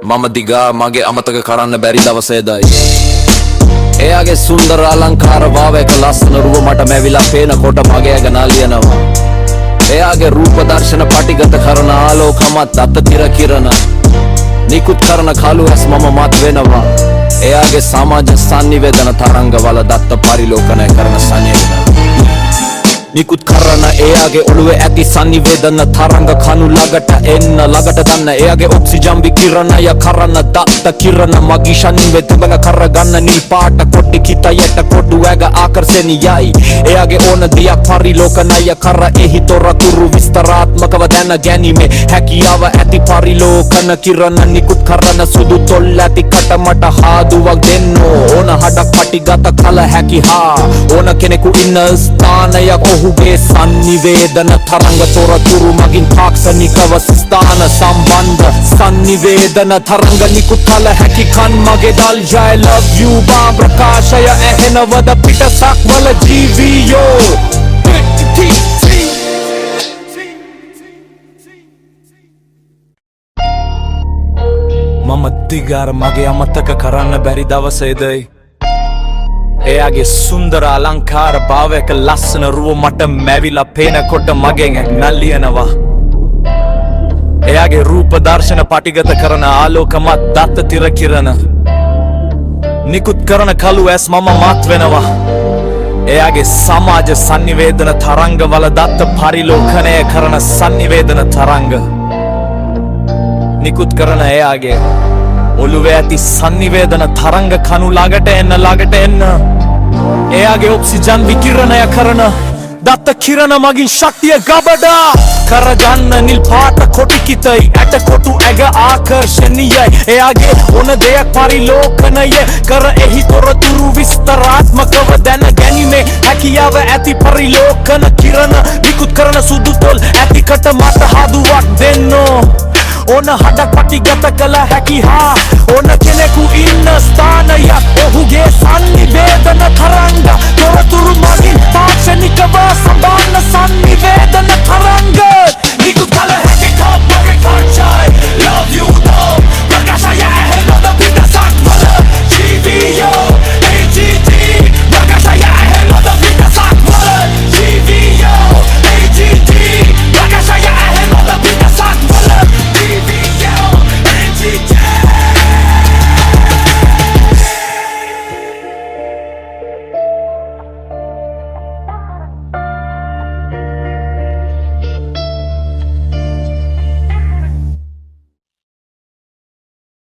මම දිගා මගේ අමතක කරන්න බැරි දවසේදයි එයාගේ සුන්දර අලංකාර භාවයක ලස්සන රුව මට මැවිලා පේනකොට මගේ ඇඟ නලියනවා එයාගේ රූප දර්ශන පටිගත කරන ආලෝකමත් අත තිර කිරණ නිකුත් කරන කළු ඇස් මම මත් වෙනවා එයාගේ සමාජ සංනිවේදන තරංගවල දත්ත පරිලෝකනය කරන සංවේදන නිකුත් කරන එයාගේ ඔළුවේ ඇති සංනිවේදන තරංග කණු ළඟට එන්න ළඟට දන්න එයාගේ ඔක්සිජන් විකිරණය කරන දත්ත කිරණ මගේ සංනිවේදන කරගන්න නිල් පාට කොටි කිතයට කොටු ඇග ආකර්ෂණීයයි එයාගේ ඕන දියක් පරිලෝකනය කර එහි තොරතුරු විස්තරාත්මකව දැන ගැනීමේ හැකියාව ඇති පරිලෝකන කිරණ නිකුත් කරන සුදු තොල් ඇති කටමට හාදුවක් දෙන්න ඕන හඩක් පටිගත කළ හැකි හා ඕන කෙනෙකු ඉන්න ස්ථානයක් ඔහුගේ සංනිවේදන තරංග තොරතුරු මගින් තාක්ෂණිකව ස්ථාන සම්බන්ධ සංනිවේදන තරංග නිකුත් කළ හැකි කන් මගේ දල් I love you බා ප්‍රකාශය ඇහෙනවද පිටසක් වල ජීවියෝ මම දිගාර මගේ අමතක කරන්න බැරි දවසේදයි එයාගේ සුන්දර අලංකාර භාවයක ලස්සන රුව මට මැවිලා පේනකොට මගෙන් නලියනවා එයාගේ රූප දර්ශන පටිගත කරන ආලෝකමත් දත්ත තිර කිරණ නිකුත් කරන කළු ඇස් මම මත් වෙනවා එයාගේ සමාජ සංනිවේදන තරංගවල දත්ත පරිලෝකනය කරන සංනිවේදන තරංග නිකුත් කරන එයාගේ ඔළුවේ ඇති සංනිවේදන තරංග කණු ළඟට එන්න එයාගේ ඔක්සිජන් විකිරණය කරන දත්ත කිරණ මගින් ශක්තිය ගබඩා කරගන්න නිල් පාට කොටි කිතයි ඇට කොටු ඇග ආකර්ෂණීයයි එයාගේ ඕන දෙයක් පරිලෝකනය කර එහි තොරතුරු විස්තරාත්මකව දැන ගැනීමේ හැකියාව ඇති පරිලෝකන කිරණ නිකුත් කරන සුදු තොල් ඇති කට මට හදුවක් දෙන්න ඕන හඩක් පටිගත කළ හැකි හා ඕන කෙනෙකු ඉන්න ස්ථානයක් ඔහුගේ සංනිවේදන තරංග තොරතුරු මගින්